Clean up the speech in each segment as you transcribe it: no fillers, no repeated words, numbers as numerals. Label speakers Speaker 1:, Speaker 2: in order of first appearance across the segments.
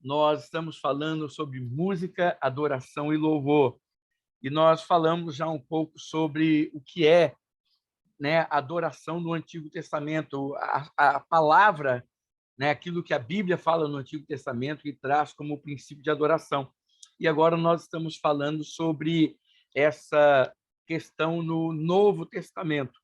Speaker 1: nós estamos falando sobre música, adoração e louvor. E nós falamos já um pouco sobre o que é, né, adoração no Antigo Testamento, a palavra, né, aquilo que a Bíblia fala no Antigo Testamento e traz como princípio de adoração. E agora nós estamos falando sobre essa questão no Novo Testamento,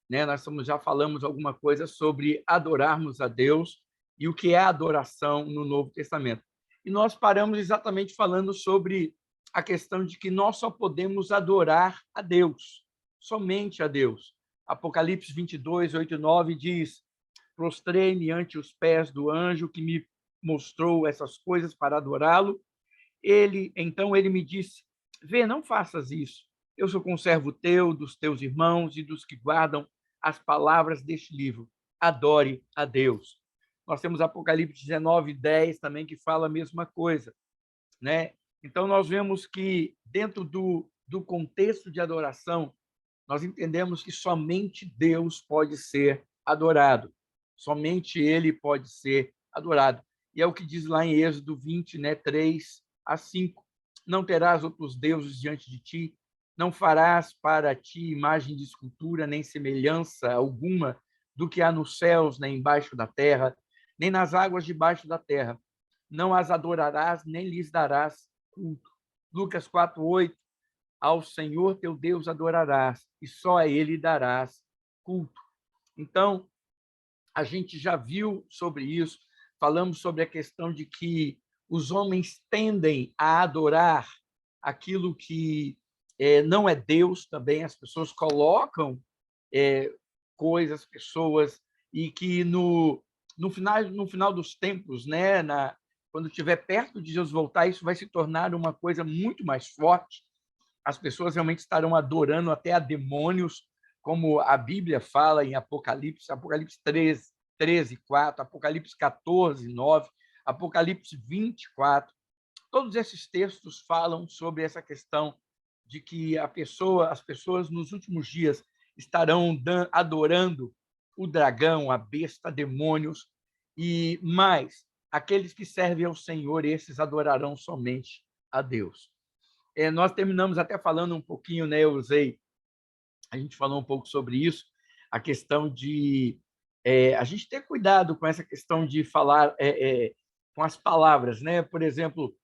Speaker 1: né? Já falamos alguma coisa sobre adorarmos a Deus e o que é adoração no Novo Testamento. E nós paramos exatamente falando sobre a questão de que nós só podemos adorar a Deus, somente a Deus. Apocalipse 22, 8 e 9 diz: prostrei-me ante os pés do anjo que me mostrou essas coisas para adorá-lo. Então ele me disse: vê, não faças isso. Eu sou conservo teu, dos teus irmãos e dos que guardam as palavras deste livro. Adore a Deus. Nós temos Apocalipse 19, 10 também, que fala a mesma coisa, né? Então, nós vemos que, dentro do contexto de adoração, nós entendemos que somente Deus pode ser adorado. Somente Ele pode ser adorado. E é o que diz lá em Êxodo 20, né, 3 a 5. Não terás outros deuses diante de ti, não farás para ti imagem de escultura, nem semelhança alguma do que há nos céus, nem embaixo da terra, nem nas águas debaixo da terra. Não as adorarás, nem lhes darás culto. Lucas 4, 8. Ao Senhor teu Deus adorarás, e só a Ele darás culto. Então, a gente já viu sobre isso, falamos sobre a questão de que os homens tendem a adorar aquilo que não é Deus também, as pessoas colocam coisas, pessoas, e que no final dos tempos, né, quando estiver perto de Jesus voltar, isso vai se tornar uma coisa muito mais forte. As pessoas realmente estarão adorando até a demônios, como a Bíblia fala em Apocalipse 13, 4, Apocalipse 14, 9, Apocalipse 24. Todos esses textos falam sobre essa questão de que as pessoas nos últimos dias estarão adorando o dragão, a besta, demônios, e mais, aqueles que servem ao Senhor, esses adorarão somente a Deus. Nós terminamos até falando um pouquinho, né? A gente falou um pouco sobre isso, a questão de a gente ter cuidado com essa questão de falar com as palavras, né? Por exemplo,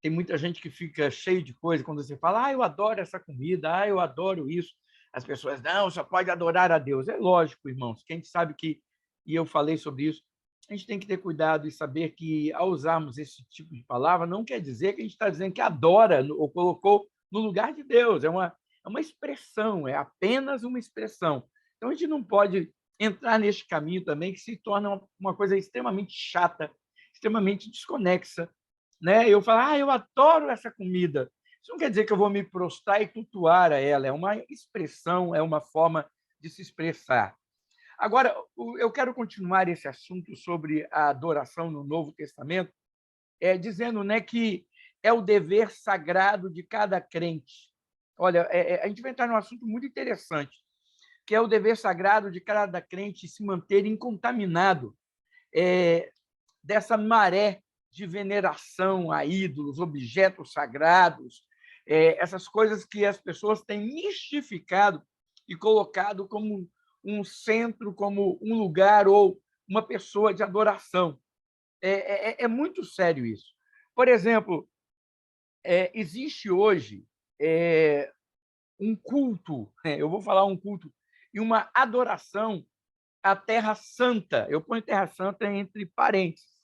Speaker 1: tem muita gente que fica cheio de coisa quando você fala: eu adoro essa comida, eu adoro isso. As pessoas: não, só pode adorar a Deus. É lógico, irmãos, que a gente sabe que, e eu falei sobre isso, a gente tem que ter cuidado e saber que, ao usarmos esse tipo de palavra, não quer dizer que a gente está dizendo que adora ou colocou no lugar de Deus. É uma expressão, é apenas uma expressão. Então, a gente não pode entrar neste caminho também, que se torna uma coisa extremamente chata, extremamente desconexa, né? Eu falo: eu adoro essa comida. Isso não quer dizer que eu vou me prostrar e cultuar a ela. É uma expressão, é uma forma de se expressar. Agora, eu quero continuar esse assunto sobre a adoração no Novo Testamento, dizendo, né, que é o dever sagrado de cada crente. Olha, a gente vai entrar num assunto muito interessante, que é o dever sagrado de cada crente se manter incontaminado dessa maré de veneração a ídolos, objetos sagrados, essas coisas que as pessoas têm mistificado e colocado como um centro, como um lugar ou uma pessoa de adoração. É muito sério isso. Por exemplo, existe hoje um culto, eu vou falar um culto, e uma adoração à Terra Santa. Eu ponho Terra Santa entre parênteses.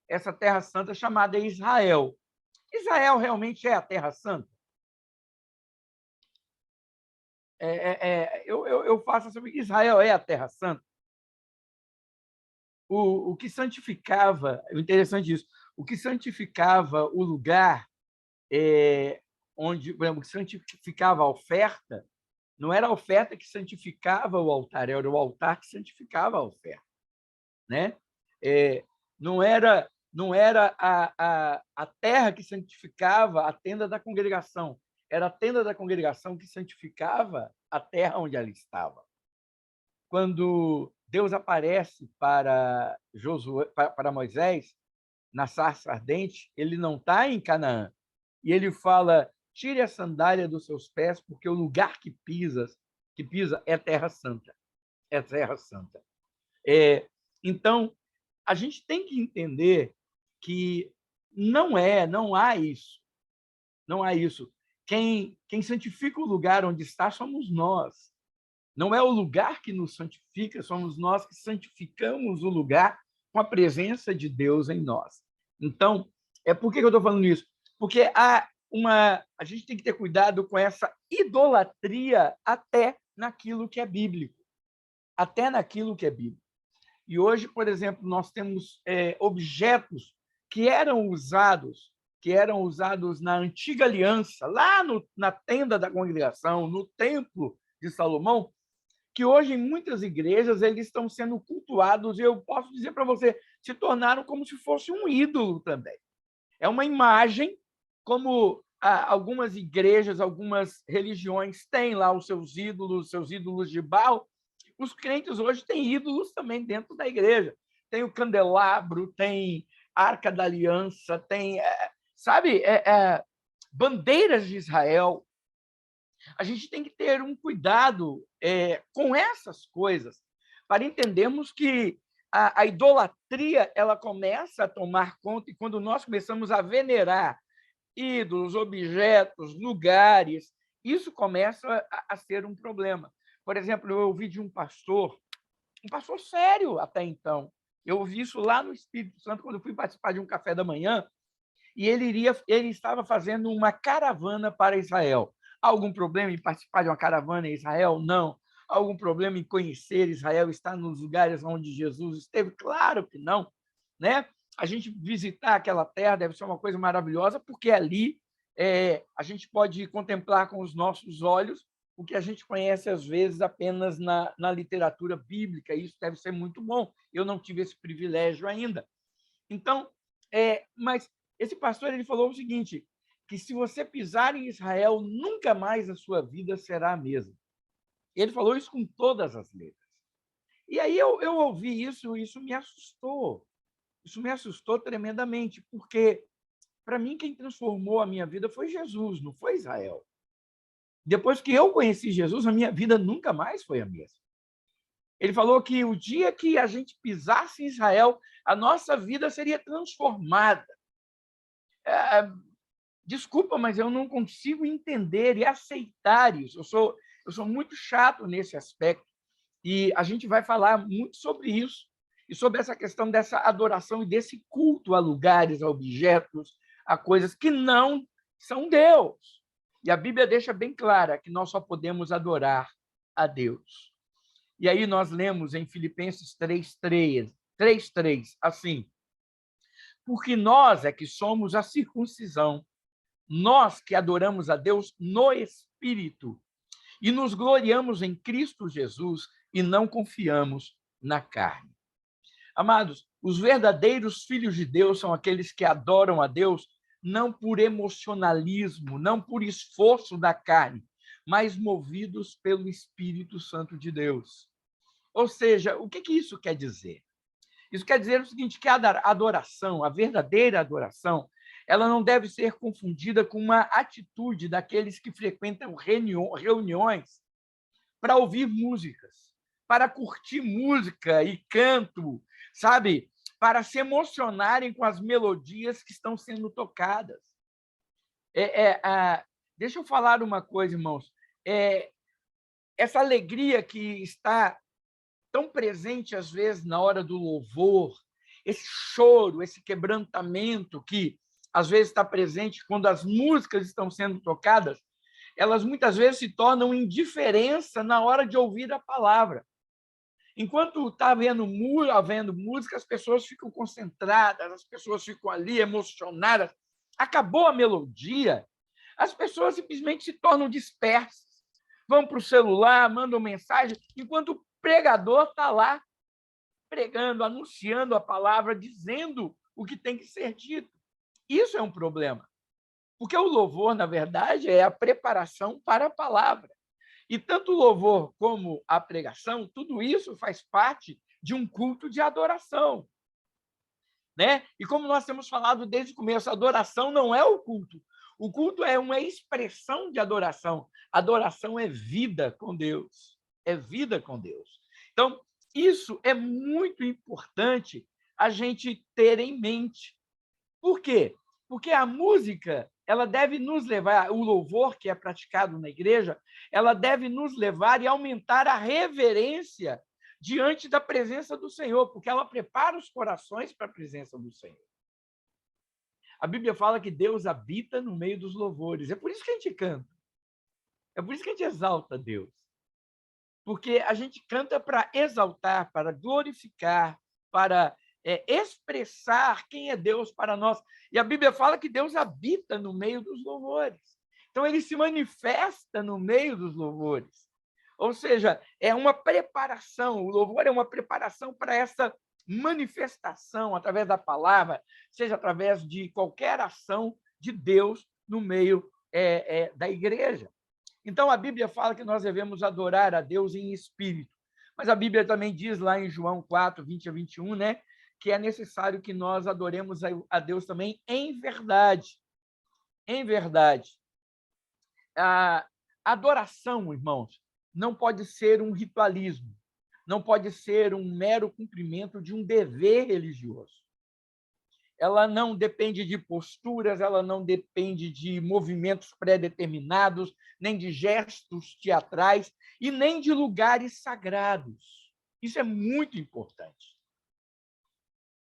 Speaker 1: Essa Terra Santa chamada Israel. Israel realmente é a Terra Santa? Eu faço sobre Israel é a Terra Santa. O que santificava, o interessante disso, o que santificava o lugar onde, por exemplo, que santificava a oferta, não era a oferta que santificava o altar, era o altar que santificava a oferta, né? Não era a terra que santificava a tenda da congregação, era a tenda da congregação que santificava a terra onde ela estava. Quando Deus aparece para Moisés, na sarça ardente, ele não está em Canaã. E ele fala: tire a sandália dos seus pés, porque o lugar que pisa é terra santa. É terra santa. Então, a gente tem que entender que não há isso. Não há isso. Quem santifica o lugar onde está somos nós. Não é o lugar que nos santifica, somos nós que santificamos o lugar com a presença de Deus em nós. Então, por que eu estou falando isso? Porque a gente tem que ter cuidado com essa idolatria até naquilo que é bíblico. Até naquilo que é bíblico. E hoje, por exemplo, nós temos objetos que eram usados na antiga aliança, lá na tenda da congregação, no templo de Salomão, que hoje em muitas igrejas eles estão sendo cultuados, e eu posso dizer para você, se tornaram como se fosse um ídolo também. É uma imagem, como algumas igrejas, algumas religiões têm lá os seus ídolos de Baal. Os crentes hoje têm ídolos também dentro da igreja. Tem o candelabro, tem a Arca da Aliança, tem, bandeiras de Israel. A gente tem que ter um cuidado com essas coisas para entendermos que a idolatria ela começa a tomar conta, e quando nós começamos a venerar ídolos, objetos, lugares, isso começa a ser um problema. Por exemplo, eu ouvi de um pastor sério até então. Eu ouvi isso lá no Espírito Santo, quando eu fui participar de um café da manhã, e ele estava fazendo uma caravana para Israel. Algum problema em participar de uma caravana em Israel? Não. Algum problema em conhecer Israel, estar nos lugares onde Jesus esteve? Claro que não. Né? A gente visitar aquela terra deve ser uma coisa maravilhosa, porque ali a gente pode contemplar com os nossos olhos o que a gente conhece, às vezes, apenas na literatura bíblica. Isso deve ser muito bom. Eu não tive esse privilégio ainda. Então, mas esse pastor ele falou o seguinte, que se você pisar em Israel, nunca mais a sua vida será a mesma. Ele falou isso com todas as letras. E aí eu ouvi isso, e isso me assustou. Isso me assustou tremendamente, porque, para mim, quem transformou a minha vida foi Jesus, não foi Israel. Depois que eu conheci Jesus, a minha vida nunca mais foi a mesma. Ele falou que o dia que a gente pisasse em Israel, a nossa vida seria transformada. Desculpa, mas eu não consigo entender e aceitar isso. Eu sou muito chato nesse aspecto, e a gente vai falar muito sobre isso, e sobre essa questão dessa adoração e desse culto a lugares, a objetos, a coisas que não são Deus. E a Bíblia deixa bem clara que nós só podemos adorar a Deus. E aí nós lemos em Filipenses 3:3, assim: porque nós é que somos a circuncisão, nós que adoramos a Deus no Espírito e nos gloriamos em Cristo Jesus e não confiamos na carne. Amados, os verdadeiros filhos de Deus são aqueles que adoram a Deus não por emocionalismo, não por esforço da carne, mas movidos pelo Espírito Santo de Deus. Ou seja, o que isso quer dizer? Isso quer dizer o seguinte, que a adoração, a verdadeira adoração, ela não deve ser confundida com uma atitude daqueles que frequentam reuniões para ouvir músicas, para curtir música e canto, sabe? Para se emocionarem com as melodias que estão sendo tocadas. Deixa eu falar uma coisa, irmãos. Essa alegria que está tão presente, às vezes, na hora do louvor, esse choro, esse quebrantamento que, às vezes, está presente quando as músicas estão sendo tocadas, elas muitas vezes se tornam indiferença na hora de ouvir a palavra. Enquanto está havendo música, as pessoas ficam concentradas, as pessoas ficam ali emocionadas. Acabou a melodia, as pessoas simplesmente se tornam dispersas. Vão para o celular, mandam mensagem, enquanto o pregador está lá pregando, anunciando a palavra, dizendo o que tem que ser dito. Isso é um problema, porque o louvor, na verdade, é a preparação para a palavra. E tanto o louvor como a pregação, tudo isso faz parte de um culto de adoração. né? E como nós temos falado desde o começo, a adoração não é o culto. O culto é uma expressão de adoração. Adoração é vida com Deus. É vida com Deus. Então, isso é muito importante a gente ter em mente. Por quê? Porque a música, ela deve nos levar, o louvor que é praticado na igreja, ela deve nos levar e aumentar a reverência diante da presença do Senhor, porque ela prepara os corações para a presença do Senhor. A Bíblia fala que Deus habita no meio dos louvores. É por isso que a gente canta. É por isso que a gente exalta Deus. Porque a gente canta para exaltar, para glorificar, para expressar quem é Deus para nós. E a Bíblia fala que Deus habita no meio dos louvores. Então, ele se manifesta no meio dos louvores. Ou seja, é uma preparação, o louvor é uma preparação para essa manifestação através da palavra, seja através de qualquer ação de Deus no meio da igreja. Então, a Bíblia fala que nós devemos adorar a Deus em espírito. Mas a Bíblia também diz lá em João 4, 20 a 21, né, que é necessário que nós adoremos a Deus também em verdade. Em verdade. A adoração, irmãos, não pode ser um ritualismo, não pode ser um mero cumprimento de um dever religioso. Ela não depende de posturas, ela não depende de movimentos pré-determinados, nem de gestos teatrais e nem de lugares sagrados. Isso é muito importante.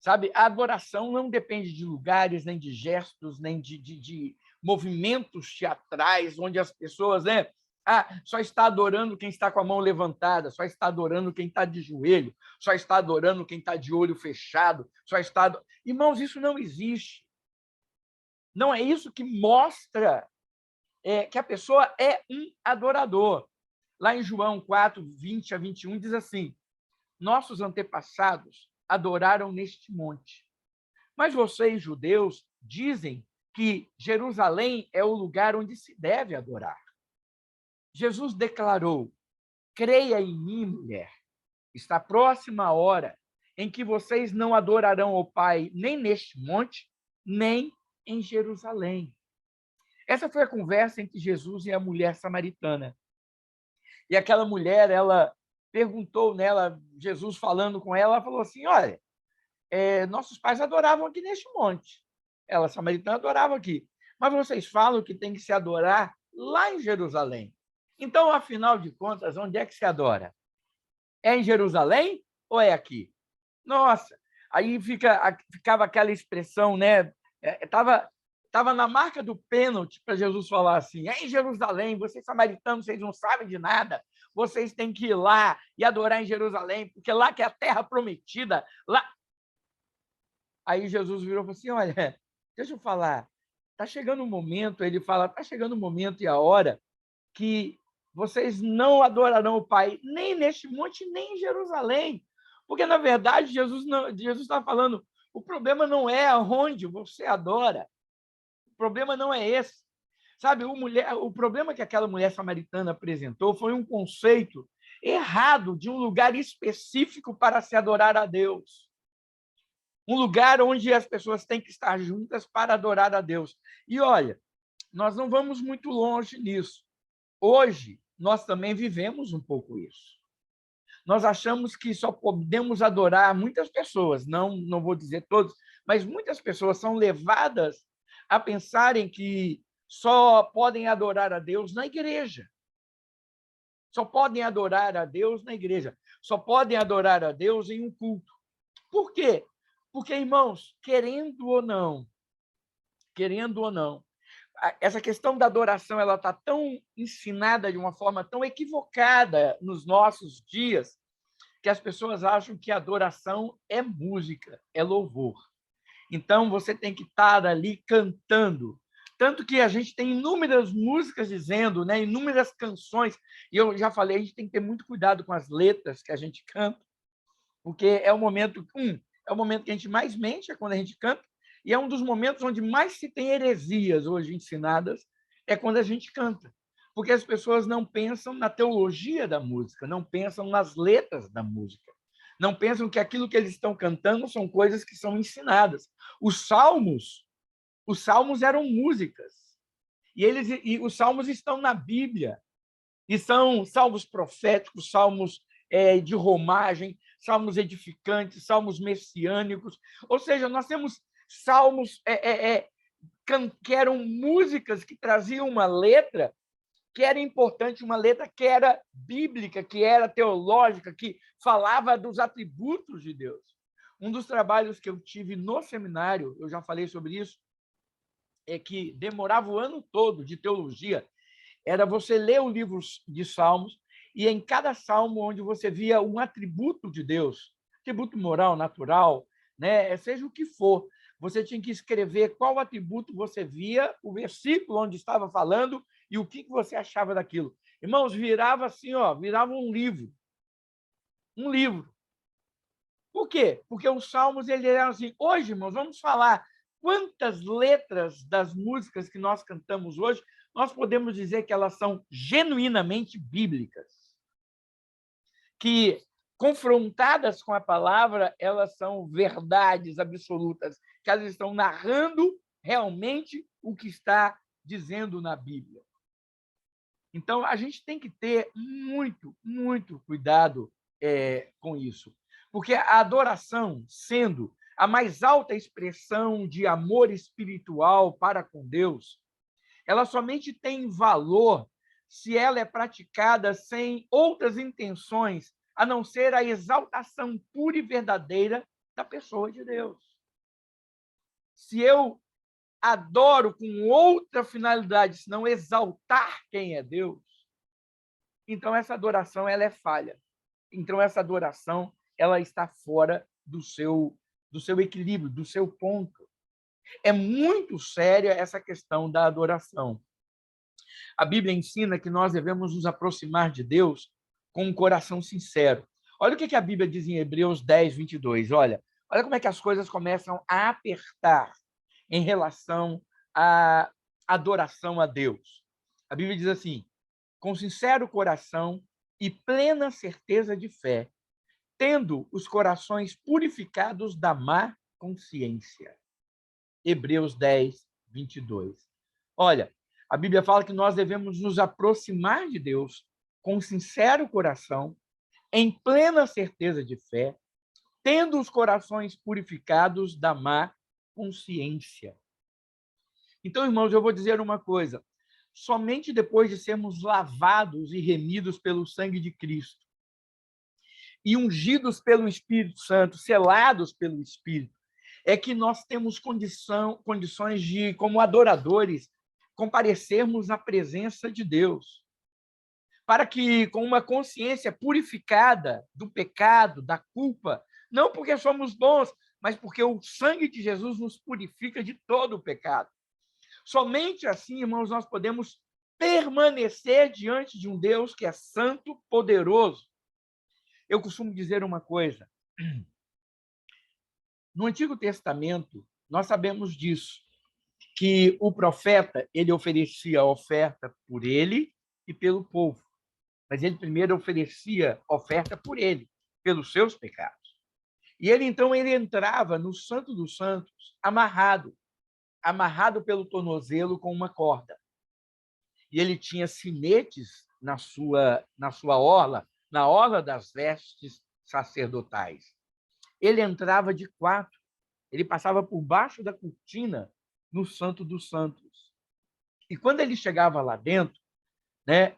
Speaker 1: Sabe, a adoração não depende de lugares, nem de gestos, nem de movimentos teatrais, onde as pessoas, né, só está adorando quem está com a mão levantada, só está adorando quem está de joelho, só está adorando quem está de olho fechado, só está... Irmãos, isso não existe. Não é isso que mostra que a pessoa é um adorador. Lá em João 4, 20 a 21, diz assim: nossos antepassados adoraram neste monte, mas vocês, judeus, dizem que Jerusalém é o lugar onde se deve adorar. Jesus declarou: creia em mim, mulher, está próxima a hora em que vocês não adorarão o Pai nem neste monte, nem em Jerusalém. Essa foi a conversa entre Jesus e a mulher samaritana. E aquela mulher, ela perguntou nela, Jesus falando com ela, ela falou assim: olha, nossos pais adoravam aqui neste monte. Ela, samaritana, adorava aqui. Mas vocês falam que tem que se adorar lá em Jerusalém. Então, afinal de contas, onde é que se adora? É em Jerusalém ou é aqui? Nossa, aí ficava aquela expressão, né? Estava na marca do pênalti para Jesus falar assim: é em Jerusalém, vocês samaritanos, vocês não sabem de nada, vocês têm que ir lá e adorar em Jerusalém, porque lá que é a terra prometida. Lá... Aí Jesus virou e falou assim: olha, deixa eu falar, está chegando o momento, ele fala, está chegando o momento e a hora que vocês não adorarão o Pai nem neste monte, nem em Jerusalém. Porque, na verdade, Jesus está falando, o problema não é aonde você adora. O problema não é esse. Sabe, o problema que aquela mulher samaritana apresentou foi um conceito errado de um lugar específico para se adorar a Deus. Um lugar onde as pessoas têm que estar juntas para adorar a Deus. E, olha, nós não vamos muito longe nisso. Hoje, nós também vivemos um pouco isso. Nós achamos que só podemos adorar muitas pessoas, não vou dizer todos, mas muitas pessoas são levadas a pensarem que só podem adorar a Deus na igreja. Só podem adorar a Deus na igreja. Só podem adorar a Deus em um culto. Por quê? Porque, irmãos, querendo ou não, essa questão da adoração ela está tão ensinada de uma forma tão equivocada nos nossos dias que as pessoas acham que adoração é música, é louvor. Então, você tem que estar ali cantando. Tanto que a gente tem inúmeras músicas dizendo, né, inúmeras canções, e eu já falei, a gente tem que ter muito cuidado com as letras que a gente canta, porque é o momento que a gente mais mente, é quando a gente canta, e é um dos momentos onde mais se tem heresias hoje ensinadas, é quando a gente canta. Porque as pessoas não pensam na teologia da música, não pensam nas letras da música, Não pensam que aquilo que eles estão cantando são coisas que são ensinadas. Os salmos eram músicas. E os salmos estão na Bíblia. E são salmos proféticos, salmos de romagem, salmos edificantes, salmos messiânicos. Ou seja, nós temos salmos que eram músicas que traziam uma letra que era importante, uma letra que era bíblica, que era teológica, que falava dos atributos de Deus. Um dos trabalhos que eu tive no seminário, eu já falei sobre isso, é que demorava o ano todo de teologia, era você ler o livro de Salmos e em cada salmo onde você via um atributo de Deus, atributo moral, natural, né? Seja o que for, você tinha que escrever qual atributo você via, o versículo onde estava falando e o que você achava daquilo. Irmãos, virava assim, virava um livro. Um livro. Por quê? Porque os salmos ele eram assim. Hoje, irmãos, vamos falar quantas letras das músicas que nós cantamos hoje nós podemos dizer que elas são genuinamente bíblicas, que, confrontadas com a palavra, elas são verdades absolutas, que elas estão narrando realmente o que está dizendo na Bíblia. Então, a gente tem que ter muito, muito cuidado com isso, porque a adoração, sendo a mais alta expressão de amor espiritual para com Deus, ela somente tem valor se ela é praticada sem outras intenções, a não ser a exaltação pura e verdadeira da pessoa de Deus. Se eu adoro com outra finalidade, senão exaltar quem é Deus, então essa adoração ela é falha. Então essa adoração ela está fora do seu equilíbrio, do seu ponto. É muito séria essa questão da adoração. A Bíblia ensina que nós devemos nos aproximar de Deus com um coração sincero. Olha o que a Bíblia diz em Hebreus 10, 22. Olha como é que as coisas começam a apertar em relação à adoração a Deus. A Bíblia diz assim: com sincero coração e plena certeza de fé, tendo os corações purificados da má consciência. Hebreus 10, 22. Olha, a Bíblia fala que nós devemos nos aproximar de Deus com sincero coração, em plena certeza de fé, tendo os corações purificados da má consciência. Então, irmãos, eu vou dizer uma coisa: somente depois de sermos lavados e remidos pelo sangue de Cristo e ungidos pelo Espírito Santo, selados pelo Espírito, é que nós temos condições de, como adoradores, comparecermos na presença de Deus, para que, com uma consciência purificada do pecado, da culpa, não porque somos bons, mas porque o sangue de Jesus nos purifica de todo o pecado. Somente assim, irmãos, nós podemos permanecer diante de um Deus que é santo, poderoso. Eu costumo dizer uma coisa. No Antigo Testamento, nós sabemos disso, que o profeta ele oferecia a oferta por ele e pelo povo. Mas ele primeiro oferecia oferta por ele, pelos seus pecados. E ele, então, ele entrava no Santo dos Santos amarrado pelo tornozelo com uma corda. E ele tinha sinetes na sua orla, na orla das vestes sacerdotais. Ele entrava de quatro, ele passava por baixo da cortina no Santo dos Santos. E quando ele chegava lá dentro, né,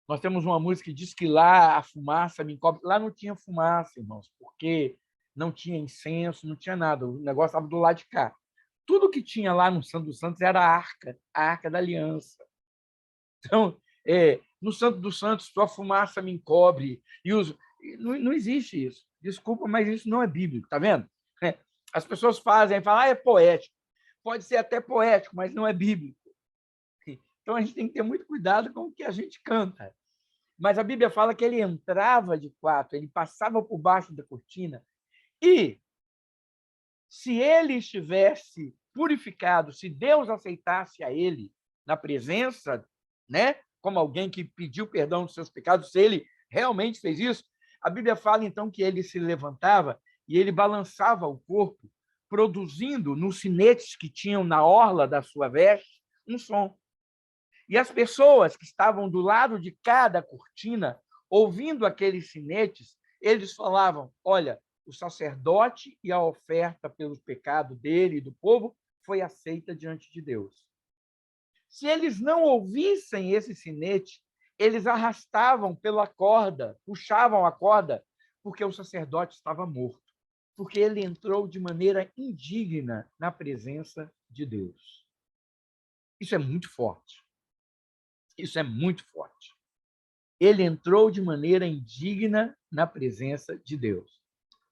Speaker 1: nós temos uma música que diz que lá a fumaça me encobre. Lá não tinha fumaça, irmãos, porque não tinha incenso, não tinha nada. O negócio estava do lado de cá. Tudo que tinha lá no Santo dos Santos era a Arca da Aliança. Então, no Santo dos Santos, sua fumaça me encobre. Não existe isso. Desculpa, mas isso não é bíblico, tá vendo? As pessoas falam, é poético. Pode ser até poético, mas não é bíblico. Então, a gente tem que ter muito cuidado com o que a gente canta. Mas a Bíblia fala que ele entrava de quatro, ele passava por baixo da cortina, e se ele estivesse purificado, se Deus aceitasse a ele na presença, né, como alguém que pediu perdão dos seus pecados, se ele realmente fez isso, A Bíblia fala, então, que ele se levantava e ele balançava o corpo, produzindo nos sinetes que tinham na orla da sua veste um som. E as pessoas que estavam do lado de cada cortina, ouvindo aqueles sinetes, eles falavam: olha, o sacerdote e a oferta pelo pecado dele e do povo foi aceita diante de Deus. Se eles não ouvissem esse sinete, eles arrastavam pela corda, puxavam a corda, porque o sacerdote estava morto, porque ele entrou de maneira indigna na presença de Deus. Isso é muito forte. Isso é muito forte. Ele entrou de maneira indigna na presença de Deus.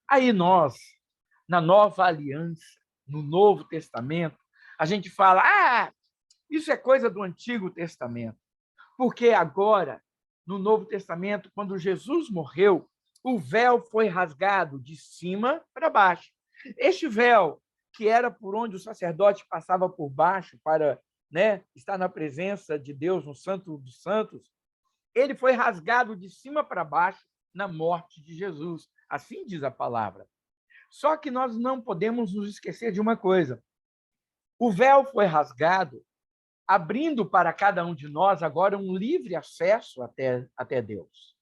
Speaker 1: Aí nós, na nova aliança, no Novo Testamento, a gente fala: isso é coisa do Antigo Testamento. Porque agora, no Novo Testamento, quando Jesus morreu, o véu foi rasgado de cima para baixo. Este véu, que era por onde o sacerdote passava por baixo para estar na presença de Deus, no Santo dos Santos, ele foi rasgado de cima para baixo na morte de Jesus. Assim diz a palavra. Só que nós não podemos nos esquecer de uma coisa. O véu foi rasgado, abrindo para cada um de nós agora um livre acesso até Deus.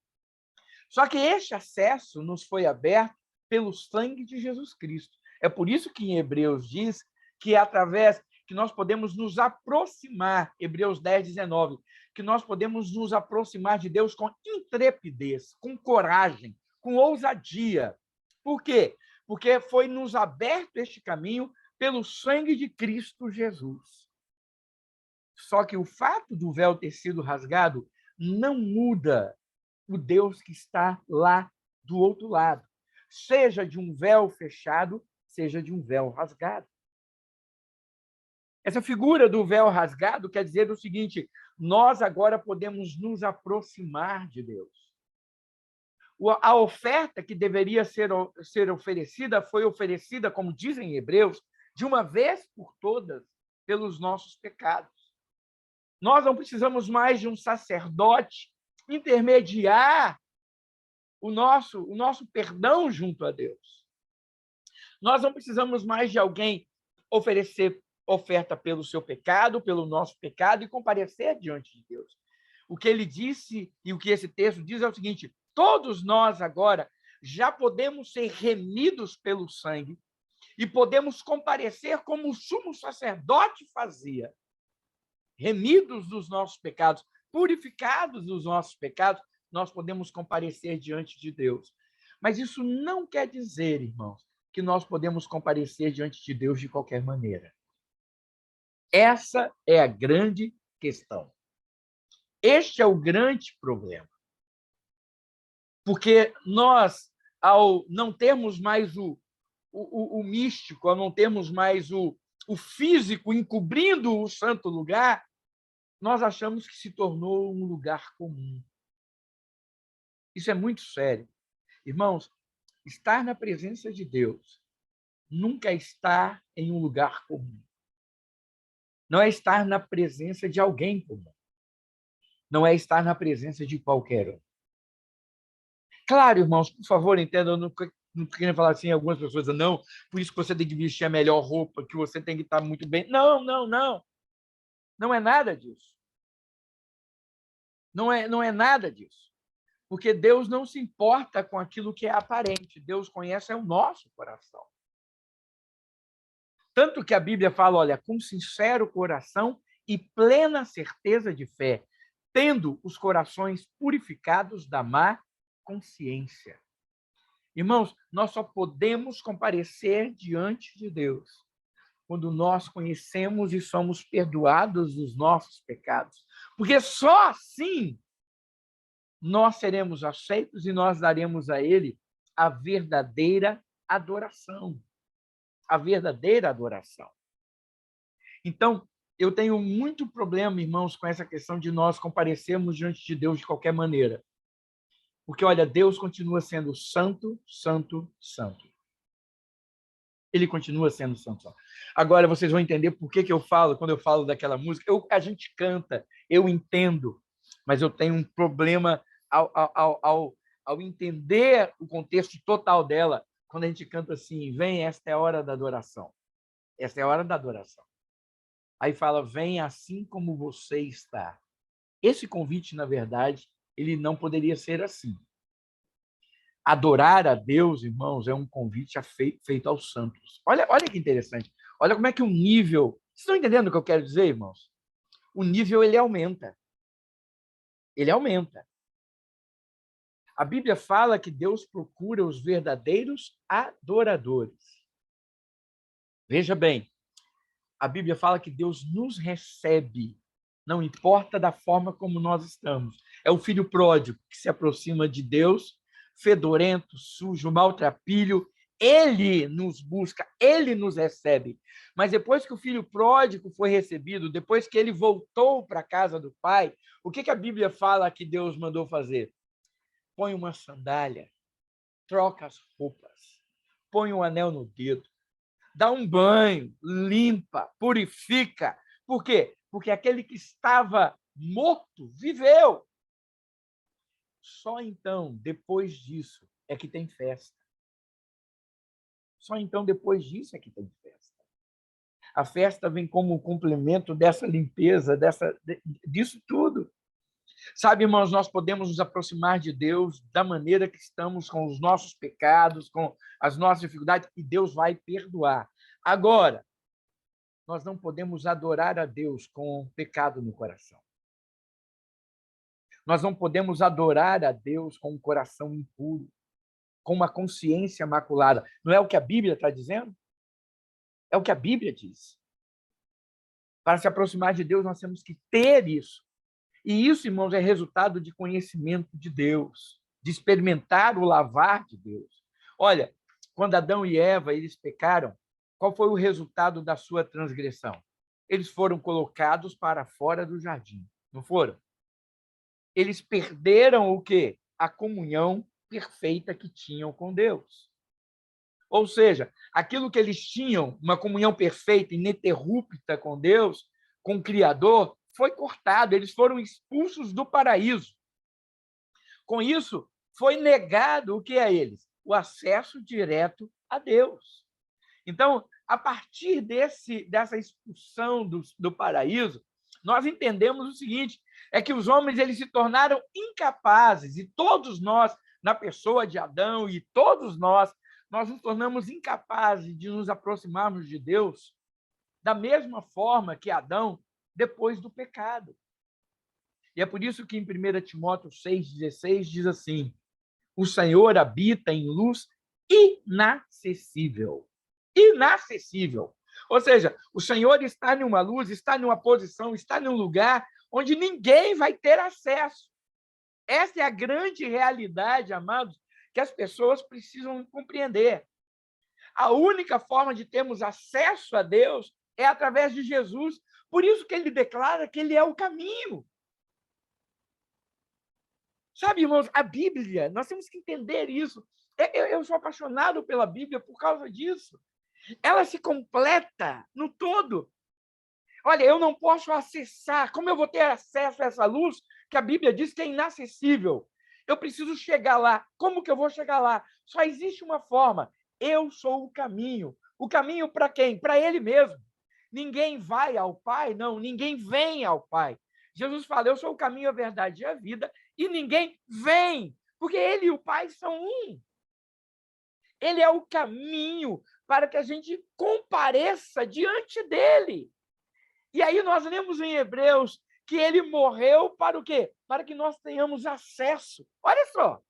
Speaker 1: Só que este acesso nos foi aberto pelo sangue de Jesus Cristo. É por isso que em Hebreus diz que através que nós podemos nos aproximar, Hebreus 10, 19, que nós podemos nos aproximar de Deus com intrepidez, com coragem, com ousadia. Por quê? Porque foi nos aberto este caminho pelo sangue de Cristo Jesus. Só que o fato do véu ter sido rasgado não muda o Deus que está lá do outro lado, seja de um véu fechado, seja de um véu rasgado. Essa figura do véu rasgado quer dizer o seguinte: nós agora podemos nos aproximar de Deus. A oferta que deveria ser oferecida foi oferecida, como dizem Hebreus, de uma vez por todas, pelos nossos pecados. Nós não precisamos mais de um sacerdote intermediar o nosso perdão junto a Deus. Nós não precisamos mais de alguém oferecer oferta pelo seu pecado, pelo nosso pecado, e comparecer diante de Deus. O que ele disse e o que esse texto diz é o seguinte: todos nós agora já podemos ser remidos pelo sangue e podemos comparecer como o sumo sacerdote fazia. Remidos dos nossos pecados, purificados dos nossos pecados, nós podemos comparecer diante de Deus. Mas isso não quer dizer, irmãos, que nós podemos comparecer diante de Deus de qualquer maneira. Essa é a grande questão. Este é o grande problema. Porque nós, ao não termos mais o místico, ao não termos mais o físico encobrindo o santo lugar, nós achamos que se tornou um lugar comum. Isso é muito sério. Irmãos, estar na presença de Deus nunca é estar em um lugar comum. Não é estar na presença de alguém comum. Não é estar na presença de qualquer um. Claro, irmãos, por favor, entendam, eu não quero falar assim, algumas pessoas dizem, não, por isso que você tem que vestir a melhor roupa, que você tem que estar muito bem. Não, não, não. Não é nada disso. Não é nada disso. Porque Deus não se importa com aquilo que é aparente. Deus conhece o nosso coração. Tanto que a Bíblia fala, olha, com sincero coração e plena certeza de fé, tendo os corações purificados da má consciência. Irmãos, nós só podemos comparecer diante de Deus quando nós conhecemos e somos perdoados dos nossos pecados. Porque só assim nós seremos aceitos e nós daremos a Ele a verdadeira adoração. A verdadeira adoração. Então, eu tenho muito problema, irmãos, com essa questão de nós comparecermos diante de Deus de qualquer maneira. Porque, olha, Deus continua sendo santo, santo, santo. Ele continua sendo santo. Agora, vocês vão entender por que eu falo, quando eu falo daquela música. A gente canta, eu entendo, mas eu tenho um problema ao ao entender o contexto total dela, quando a gente canta assim, vem, esta é a hora da adoração. Esta é a hora da adoração. Aí fala, vem assim como você está. Esse convite, na verdade, ele não poderia ser assim. Adorar a Deus, irmãos, é um convite feito aos santos. Olha que interessante. Olha como é que o nível... Vocês estão entendendo o que eu quero dizer, irmãos? O nível, ele aumenta. Ele aumenta. A Bíblia fala que Deus procura os verdadeiros adoradores. Veja bem, a Bíblia fala que Deus nos recebe, não importa da forma como nós estamos. É o filho pródigo que se aproxima de Deus, fedorento, sujo, maltrapilho. Ele nos busca, ele nos recebe. Mas depois que o filho pródigo foi recebido, depois que ele voltou para a casa do pai, o que a Bíblia fala que Deus mandou fazer? Põe uma sandália, troca as roupas, põe um anel no dedo, dá um banho, limpa, purifica. Por quê? Porque aquele que estava morto viveu. Só então, depois disso, é que tem festa. Só então, depois disso, é que tem festa. A festa vem como complemento dessa limpeza, disso tudo. Sabe, irmãos, nós podemos nos aproximar de Deus da maneira que estamos, com os nossos pecados, com as nossas dificuldades, e Deus vai perdoar. Agora, nós não podemos adorar a Deus com pecado no coração. Nós não podemos adorar a Deus com um coração impuro, com uma consciência maculada. Não é o que a Bíblia está dizendo? É o que a Bíblia diz. Para se aproximar de Deus, nós temos que ter isso. E isso, irmãos, é resultado de conhecimento de Deus, de experimentar o lavar de Deus. Olha, quando Adão e Eva eles pecaram, qual foi o resultado da sua transgressão? Eles foram colocados para fora do jardim, não foram? Eles perderam o quê? A comunhão perfeita que tinham com Deus. Ou seja, aquilo que eles tinham, uma comunhão perfeita, ininterrupta com Deus, com o Criador, foi cortado, eles foram expulsos do paraíso. Com isso, foi negado o que a eles? O acesso direto a Deus. Então, a partir dessa expulsão do paraíso, nós entendemos o seguinte, é que os homens eles se tornaram incapazes, e todos nós, na pessoa de Adão, e todos nós nos tornamos incapazes de nos aproximarmos de Deus da mesma forma que Adão depois do pecado. E é por isso que em 1 Timóteo 6,16 diz assim, o Senhor habita em luz inacessível. Inacessível. Ou seja, o Senhor está em uma luz, está em uma posição, está em um lugar onde ninguém vai ter acesso. Essa é a grande realidade, amados, que as pessoas precisam compreender. A única forma de termos acesso a Deus é através de Jesus. Por isso que ele declara que ele é o caminho. Sabe, irmãos, a Bíblia, nós temos que entender isso. Eu sou apaixonado pela Bíblia por causa disso. Ela se completa no todo. Olha, eu não posso acessar, como eu vou ter acesso a essa luz que a Bíblia diz que é inacessível? Eu preciso chegar lá. Como que eu vou chegar lá? Só existe uma forma. Eu sou o caminho. O caminho para quem? Para ele mesmo. Ninguém vai ao Pai, não. Ninguém vem ao Pai. Jesus fala, eu sou o caminho, a verdade e a vida, e ninguém vem, porque ele e o Pai são um. Ele é o caminho para que a gente compareça diante dele. E aí nós lemos em Hebreus que ele morreu para o quê? Para que nós tenhamos acesso. Olha só.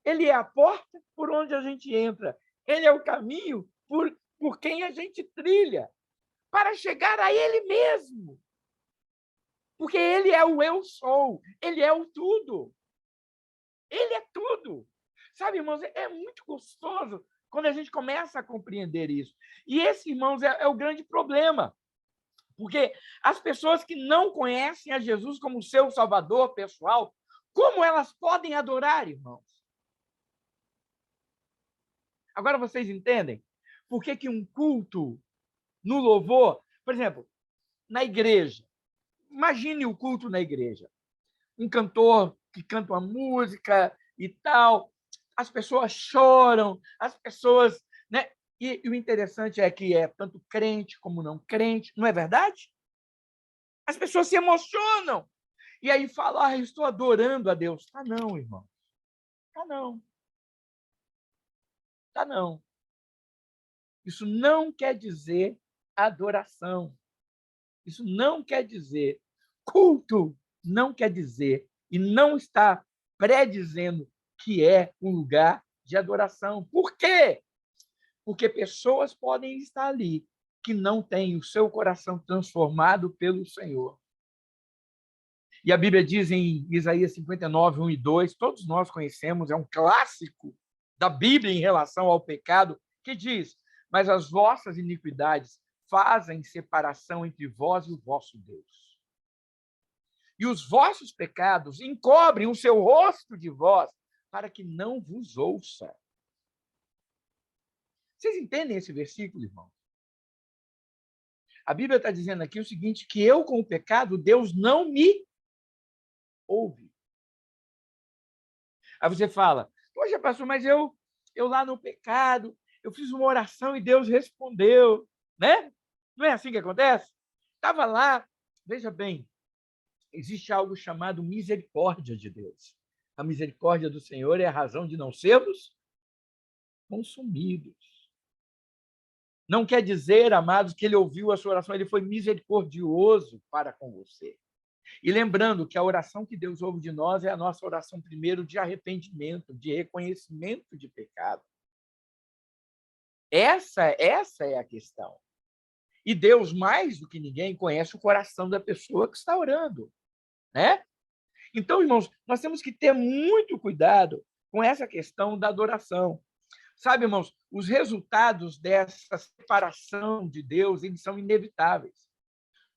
Speaker 1: Ele é a porta por onde a gente entra. Ele é o caminho por quem a gente trilha para chegar a ele mesmo. Porque ele é o eu sou. Ele é o tudo. Ele é tudo. Sabe, irmãos, é muito gostoso quando a gente começa a compreender isso. E esse, irmãos, é o grande problema. Porque as pessoas que não conhecem a Jesus como seu Salvador pessoal, como elas podem adorar, irmãos? Agora vocês entendem por que um culto no louvor, por exemplo, na igreja, imagine o culto na igreja. Um cantor que cantam a música e tal, as pessoas choram, as pessoas, né? E o interessante é que é tanto crente como não crente, não é verdade? As pessoas se emocionam. E aí falam, eu estou adorando a Deus. Tá não, irmão. Tá não. Tá não. Isso não quer dizer adoração. Isso não quer dizer culto. Não quer dizer e não está predizendo que é um lugar de adoração. Por quê? Porque pessoas podem estar ali que não têm o seu coração transformado pelo Senhor. E a Bíblia diz em Isaías 59, 1 e 2, todos nós conhecemos, é um clássico da Bíblia em relação ao pecado, que diz: mas as vossas iniquidades fazem separação entre vós e o vosso Deus. E os vossos pecados encobrem o seu rosto de vós, para que não vos ouça. Vocês entendem esse versículo, irmão? A Bíblia está dizendo aqui o seguinte, que eu, com o pecado, Deus não me ouve. Aí você fala, poxa, pastor, mas eu lá no pecado, eu fiz uma oração e Deus respondeu, né? Não é assim que acontece? Estava lá, veja bem, existe algo chamado misericórdia de Deus. A misericórdia do Senhor é a razão de não sermos consumidos. Não quer dizer, amados, que ele ouviu a sua oração, ele foi misericordioso para com você. E lembrando que a oração que Deus ouve de nós é a nossa oração primeiro de arrependimento, de reconhecimento de pecado. Essa é a questão. E Deus, mais do que ninguém, conhece o coração da pessoa que está orando, né? Então, irmãos, nós temos que ter muito cuidado com essa questão da adoração. Sabe, irmãos, os resultados dessa separação de Deus, eles são inevitáveis.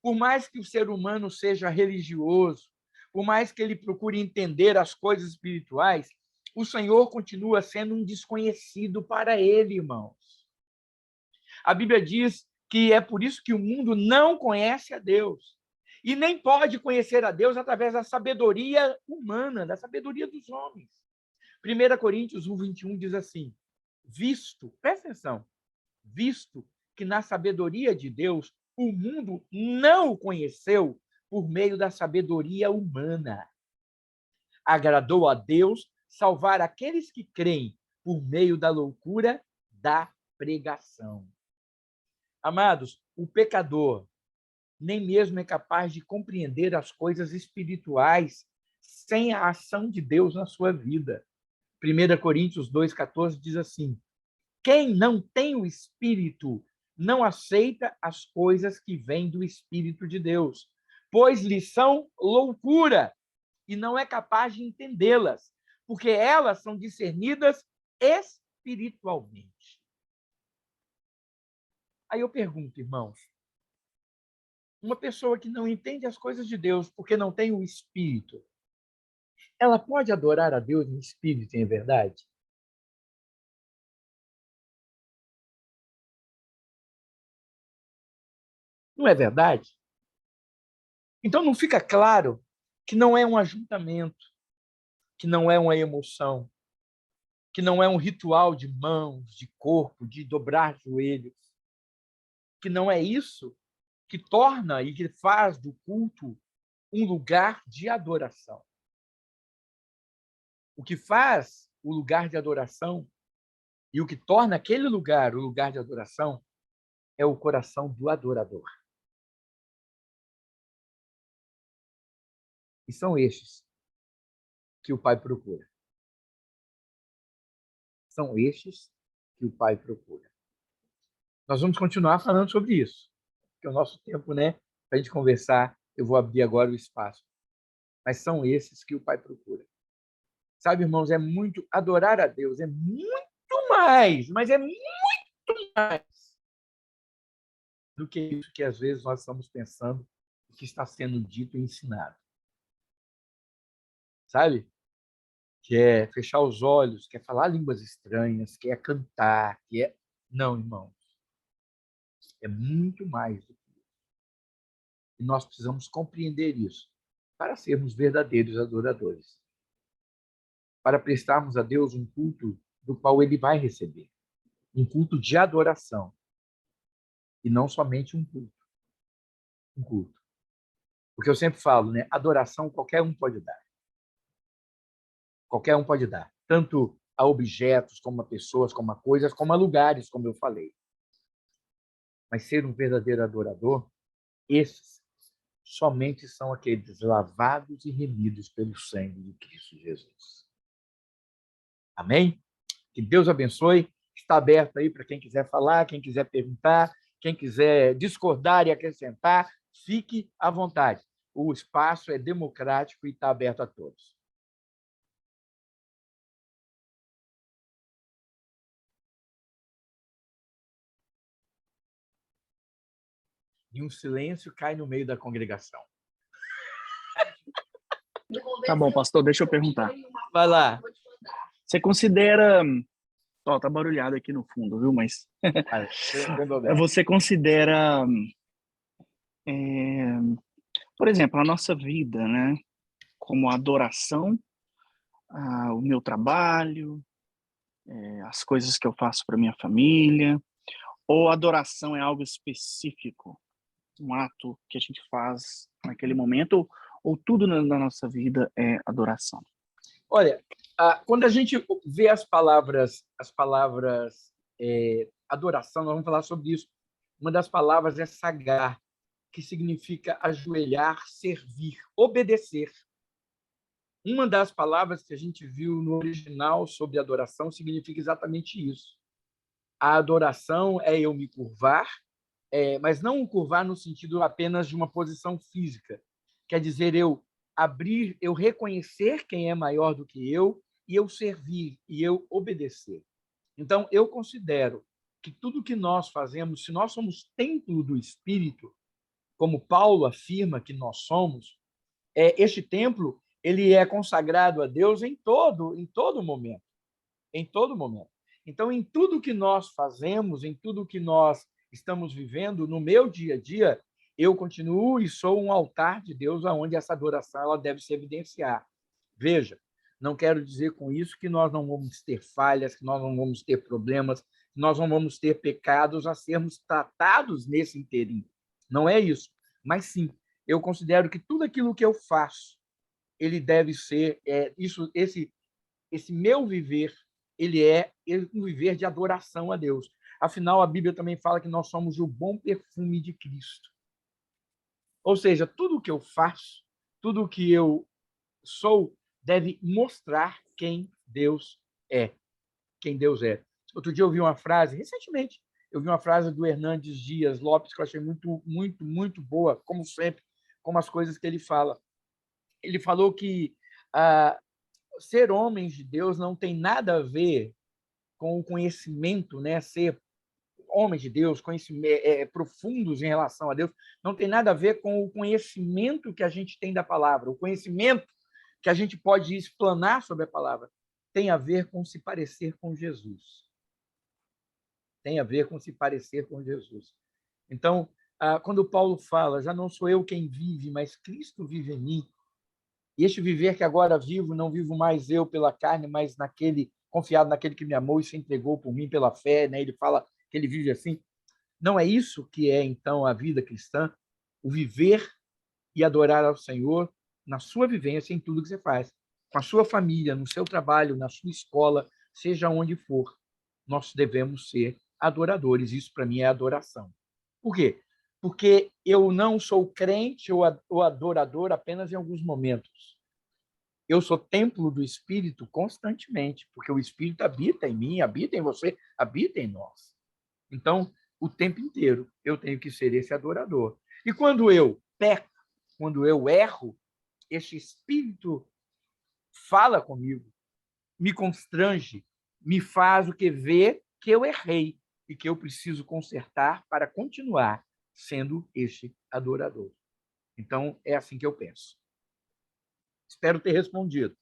Speaker 1: Por mais que o ser humano seja religioso, por mais que ele procure entender as coisas espirituais, o Senhor continua sendo um desconhecido para ele, irmãos. A Bíblia diz que é por isso que o mundo não conhece a Deus. E nem pode conhecer a Deus através da sabedoria humana, da sabedoria dos homens. 1 Coríntios 1, 21 diz assim, presta atenção, visto que na sabedoria de Deus o mundo não o conheceu por meio da sabedoria humana. Agradou a Deus salvar aqueles que creem por meio da loucura da pregação. Amados, o pecador nem mesmo é capaz de compreender as coisas espirituais sem a ação de Deus na sua vida. 1 Coríntios 2,14 diz assim, quem não tem o Espírito não aceita as coisas que vêm do Espírito de Deus, pois lhe são loucura e não é capaz de entendê-las, porque elas são discernidas espiritualmente. Aí eu pergunto, irmãos, uma pessoa que não entende as coisas de Deus porque não tem o Espírito, ela pode adorar a Deus em espírito e em verdade? Não é verdade? Então não fica claro que não é um ajuntamento, que não é uma emoção, que não é um ritual de mãos, de corpo, de dobrar joelhos, que não é isso que torna e que faz do culto um lugar de adoração. O que faz o lugar de adoração e o que torna aquele lugar o lugar de adoração é o coração do adorador. E são estes que o Pai procura. São estes que o Pai procura. Nós vamos continuar falando sobre isso, porque o nosso tempo, né, para a gente conversar, eu vou abrir agora o espaço. Mas são esses que o Pai procura. Sabe, irmãos, é muito adorar a Deus, é muito mais, mas é muito mais do que isso que às vezes nós estamos pensando, o que está sendo dito e ensinado. Sabe? Que é fechar os olhos, quer falar línguas estranhas, quer cantar, quer. Não, irmãos. É muito mais do que isso. E nós precisamos compreender isso para sermos verdadeiros adoradores. para prestarmos a Deus um culto do qual ele vai receber. Um culto de adoração. E não somente um culto. Um culto. Porque eu sempre falo, né? Adoração qualquer um pode dar. Qualquer um pode dar. Tanto a objetos, como a pessoas, como a coisas, como a lugares, como eu falei. Mas ser um verdadeiro adorador, esses somente são aqueles lavados e remidos pelo sangue de Cristo Jesus. Amém? Que Deus abençoe. Está aberto aí para quem quiser falar, quem quiser perguntar, quem quiser discordar e acrescentar, fique à vontade. O espaço é democrático e está aberto a todos. E um silêncio cai no meio da congregação.
Speaker 2: Tá bom, pastor, deixa eu perguntar.
Speaker 1: Vai lá.
Speaker 2: Você considera... Ó, tá barulhado aqui no fundo, viu? Mas você considera, por exemplo, a nossa vida, né? Como adoração, o meu trabalho, as coisas que eu faço para minha família, ou adoração é algo específico, um ato que a gente faz naquele momento, ou tudo na nossa vida é adoração?
Speaker 1: Olha, quando a gente vê as palavras adoração, nós vamos falar sobre isso. Uma das palavras é sagar, que significa ajoelhar, servir, obedecer. Uma das palavras que a gente viu no original sobre adoração significa exatamente isso. A adoração é eu me curvar, mas não curvar no sentido apenas de uma posição física. Quer dizer, eu abrir, eu reconhecer quem é maior do que eu e eu servir e eu obedecer. Então, eu considero que tudo que nós fazemos, se nós somos templo do Espírito, como Paulo afirma que nós somos, este templo ele é consagrado a Deus em todo momento, em todo momento. Então, em tudo que nós fazemos, em tudo que nós estamos vivendo, no meu dia a dia, eu continuo e sou um altar de Deus aonde essa adoração ela deve se evidenciar. Veja, não quero dizer com isso que nós não vamos ter falhas, que nós não vamos ter problemas, que nós não vamos ter pecados a sermos tratados nesse inteirinho. Não é isso. Mas sim, eu considero que tudo aquilo que eu faço, ele deve ser esse meu viver, ele é um viver de adoração a Deus. Afinal, a Bíblia também fala que nós somos o bom perfume de Cristo. Ou seja, tudo que eu faço, tudo que eu sou, deve mostrar quem Deus é. Quem Deus é. Outro dia eu vi uma frase, recentemente, eu vi uma frase do Hernandes Dias Lopes que eu achei muito, muito, muito boa, como sempre, como as coisas que ele fala. Ele falou que ser homens de Deus não tem nada a ver com o conhecimento, né? Ser homens de Deus, profundos em relação a Deus, não tem nada a ver com o conhecimento que a gente tem da palavra, o conhecimento que a gente pode explanar sobre a palavra. Tem a ver com se parecer com Jesus. Tem a ver com se parecer com Jesus. Então, quando Paulo fala, já não sou eu quem vive, mas Cristo vive em mim, e este viver que agora vivo, não vivo mais eu pela carne, mas confiado naquele que me amou e se entregou por mim pela fé, né? Ele fala que ele vive assim. Não é isso que é, então, a vida cristã? O viver e adorar ao Senhor na sua vivência, em tudo que você faz. Com a sua família, no seu trabalho, na sua escola, seja onde for. Nós devemos ser adoradores. Isso, para mim, é adoração. Por quê? Porque eu não sou crente ou adorador apenas em alguns momentos. Eu sou templo do Espírito constantemente, porque o Espírito habita em mim, habita em você, habita em nós. Então, o tempo inteiro, eu tenho que ser esse adorador. E quando eu peco, quando eu erro, esse Espírito fala comigo, me constrange, me faz o que ver que eu errei e que eu preciso consertar para continuar sendo este adorador. Então, é assim que eu penso. Espero ter respondido.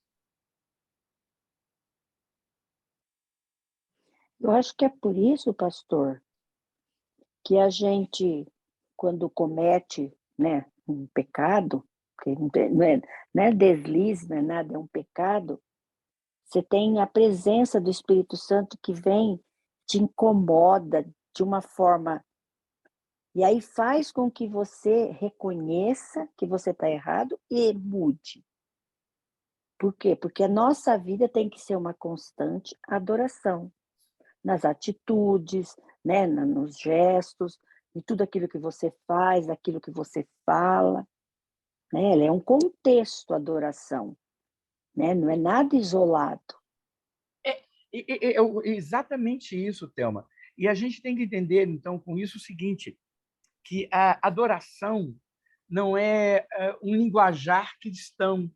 Speaker 3: Eu acho que é por isso, pastor, que a gente, quando comete, né, um pecado, que não é deslize, não é nada, é um pecado, Você tem a presença do Espírito Santo que vem, te incomoda de uma forma. E aí faz com que você reconheça que você está errado e mude. Por quê? Porque a nossa vida tem que ser uma constante adoração. Nas atitudes, né? Nos gestos, em tudo aquilo que você faz, aquilo que você fala. Né? Ela é um contexto, a adoração. Né? Não é nada isolado.
Speaker 1: Exatamente isso, Thelma. E a gente tem que entender, então, com isso o seguinte, que a adoração não é um linguajar cristão.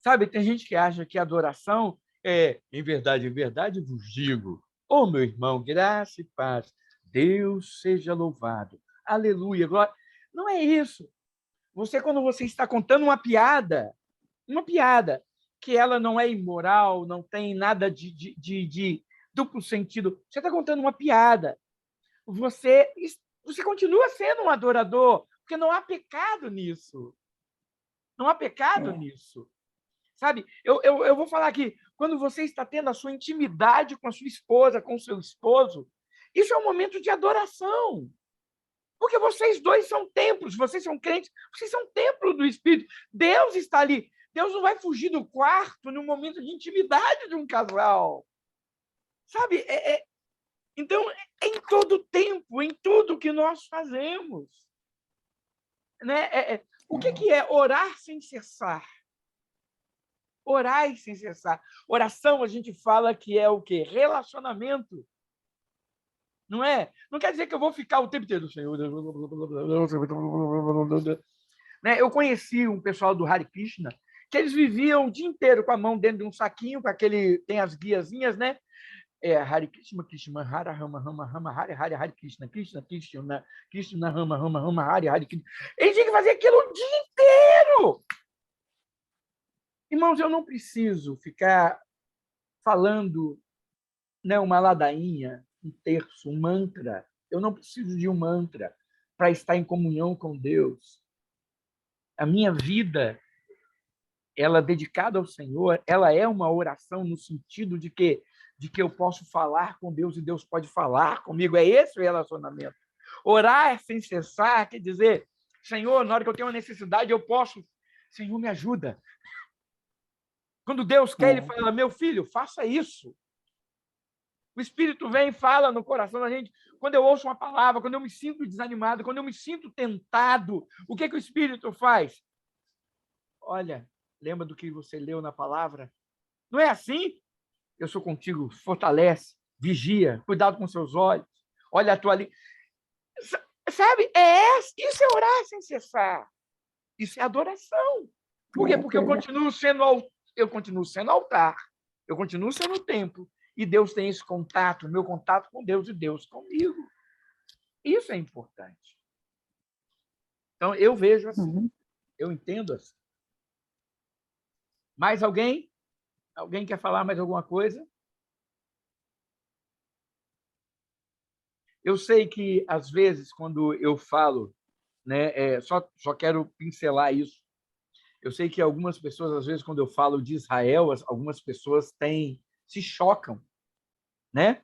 Speaker 1: Sabe, tem gente que acha que adoração em verdade vos digo, ô meu irmão, graça e paz, Deus seja louvado, aleluia, glória. Não é isso. Quando você está contando uma piada que ela não é imoral, não tem nada de duplo sentido, você está contando uma piada, você continua sendo um adorador, porque não há pecado nisso. Não há pecado nisso. Sabe? Eu vou falar aqui, quando você está tendo a sua intimidade com a sua esposa, com o seu esposo, isso é um momento de adoração. Porque vocês dois são templos, vocês são crentes, vocês são templo do Espírito. Deus está ali. Deus não vai fugir do quarto no momento de intimidade de um casal. Sabe? Então, em todo tempo, em tudo que nós fazemos. Né? O que é orar sem cessar? Orar sem cessar. Oração, a gente fala que é o quê? Relacionamento. Não é? Não quer dizer que eu vou ficar o tempo inteiro, Senhor. Né? Eu conheci um pessoal do Hare Krishna que eles viviam o dia inteiro com a mão dentro de um saquinho, com aquele. Tem as guiazinhas, né? Hare Krishna, Krishna, Hara, Rama, Rama, Rama, Hare, Hare, Hare Krishna, Krishna, Krishna, Krishna, Rama, Rama, Rama, Hare, Hare Krishna. Eles tinham que fazer aquilo o dia inteiro. Irmãos, eu não preciso ficar falando, né, uma ladainha, um terço, um mantra. Eu não preciso de um mantra para estar em comunhão com Deus. A minha vida, ela dedicada ao Senhor, ela é uma oração no sentido de que eu posso falar com Deus e Deus pode falar comigo. É esse o relacionamento. Orar sem cessar quer dizer, Senhor, na hora que eu tenho uma necessidade, eu posso. Senhor, me ajuda. Quando Deus quer, Ele fala, meu filho, faça isso. O Espírito vem e fala no coração da gente. Quando eu ouço uma palavra, quando eu me sinto desanimado, quando eu me sinto tentado, o que o Espírito faz? Olha, lembra do que você leu na palavra? Não é assim? Eu sou contigo, fortalece, vigia, cuidado com seus olhos, olha a tua linha. Sabe? Isso é orar sem cessar. Isso é adoração. Por quê? Porque eu continuo sendo altar, eu continuo sendo templo, e Deus tem esse contato, meu contato com Deus e Deus comigo. Isso é importante. Então, eu vejo assim, eu entendo assim. Mais alguém? Alguém quer falar mais alguma coisa? Eu sei que, às vezes, quando eu falo, né, só quero pincelar isso. Eu sei que algumas pessoas, às vezes, quando eu falo de Israel, algumas pessoas se chocam, né?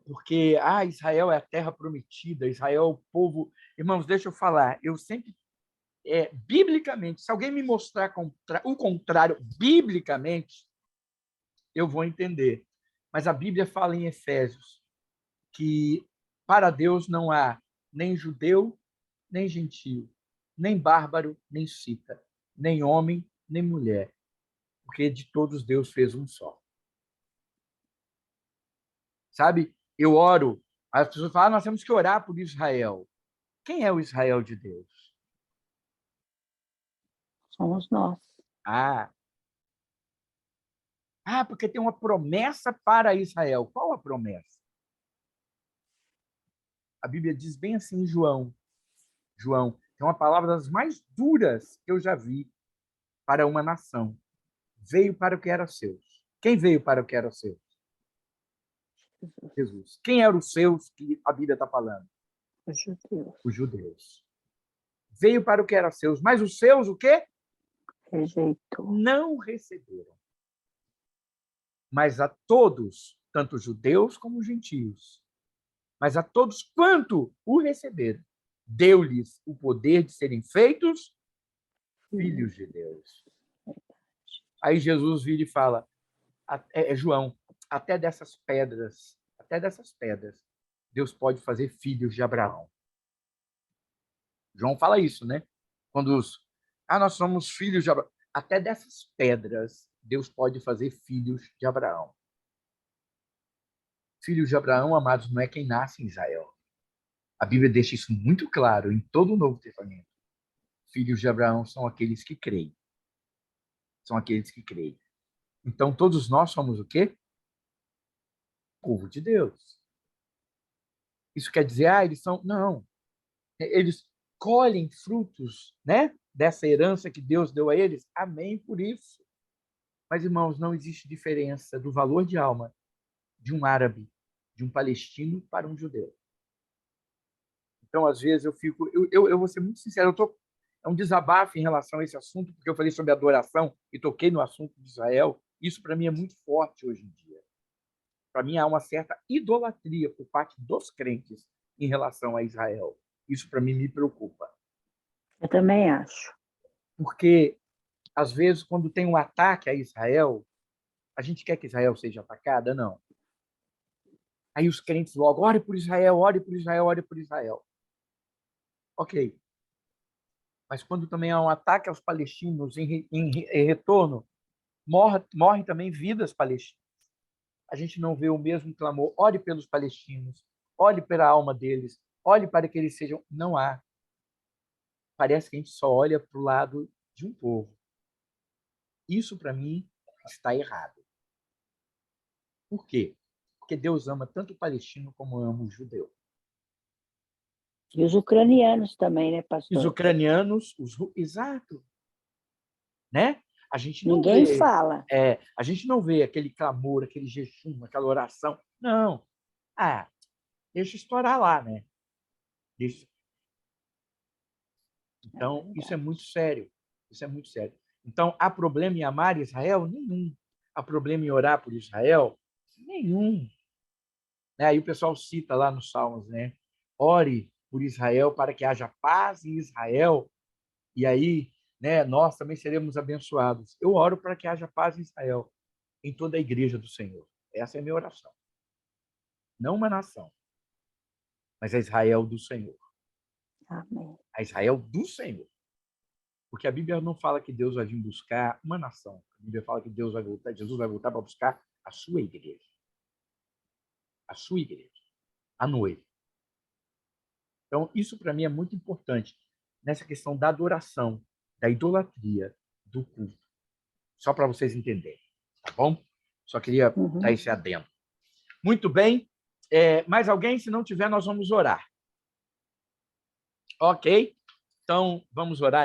Speaker 1: Porque Israel é a terra prometida, Israel é o povo. Irmãos, deixa eu falar, eu sempre, biblicamente, se alguém me mostrar o contrário, biblicamente, eu vou entender. Mas a Bíblia fala em Efésios que para Deus não há nem judeu, nem gentio, nem bárbaro, nem cita, nem homem, nem mulher, porque de todos Deus fez um só. Sabe? Eu oro, as pessoas falam, nós temos que orar por Israel. Quem é o Israel de Deus?
Speaker 3: Somos nós.
Speaker 1: Porque tem uma promessa para Israel. Qual a promessa? A Bíblia diz bem assim em João, é uma palavra das mais duras que eu já vi para uma nação. Veio para o que era seus. Quem veio para o que era seus? Jesus. Quem eram os seus que a Bíblia está falando?
Speaker 3: Os judeus.
Speaker 1: Os judeus. Veio para o que era seus, mas os seus o quê?
Speaker 3: Rejeitou.
Speaker 1: Não receberam. mas a todos, tanto judeus como gentios, mas a todos quanto o receberam, deu-lhes o poder de serem feitos filhos de Deus. Aí Jesus vira e fala, João, até dessas pedras, Deus pode fazer filhos de Abraão. João fala isso, né? Quando nós somos filhos de Abraão. Até dessas pedras, Deus pode fazer filhos de Abraão. Filhos de Abraão, amados, não é quem nasce em Israel. A Bíblia deixa isso muito claro em todo o Novo Testamento. Filhos de Abraão são aqueles que creem. São aqueles que creem. Então, todos nós somos o quê? Povo de Deus. Isso quer dizer, eles são... Não. Eles colhem frutos, né, dessa herança que Deus deu a eles. Amém por isso. Mas, irmãos, não existe diferença do valor de alma de um árabe, de um palestino para um judeu. Então, às vezes, eu vou ser muito sincero, é um desabafo em relação a esse assunto, porque eu falei sobre adoração e toquei no assunto de Israel. Isso, para mim, é muito forte hoje em dia. Para mim, há uma certa idolatria por parte dos crentes em relação a Israel. Isso, para mim, me preocupa.
Speaker 3: Eu também acho.
Speaker 1: Porque, às vezes, quando tem um ataque a Israel, a gente quer que Israel seja atacada? Não. Aí os crentes logo, ore por Israel, ore por Israel, ore por Israel. Ok. Mas quando também há um ataque aos palestinos em retorno, morrem também vidas palestinas. A gente não vê o mesmo clamor. Ore pelos palestinos, ore pela alma deles, ore para que eles sejam... Não há. Parece que a gente só olha para o lado de um povo. Isso, para mim, está errado. Por quê? Porque Deus ama tanto o palestino como ama o judeu.
Speaker 3: E os ucranianos também, né, pastor?
Speaker 1: Os ucranianos, exato. Né? A gente não
Speaker 3: Ninguém
Speaker 1: vê,
Speaker 3: fala.
Speaker 1: a gente não vê aquele clamor, aquele jejum, aquela oração. Não. Deixa estourar lá, né? Então, isso é muito sério. Isso é muito sério. Então, há problema em amar Israel? Nenhum. Há problema em orar por Israel? Nenhum. Aí o pessoal cita lá nos Salmos, né? Ore por Israel para que haja paz em Israel. E aí, né, nós também seremos abençoados. Eu oro para que haja paz em Israel, em toda a igreja do Senhor. Essa é a minha oração. Não uma nação, mas a Israel do Senhor.
Speaker 3: Amém.
Speaker 1: A Israel do Senhor. Porque a Bíblia não fala que Deus vai vir buscar uma nação. A Bíblia fala que Jesus vai voltar para buscar a sua igreja. A sua igreja. A noiva. Então, isso para mim é muito importante nessa questão da adoração, da idolatria, do culto. Só para vocês entenderem, tá bom? Só queria dar esse adendo. Muito bem. Mais alguém? Se não tiver, nós vamos orar. Ok? Então, vamos orar.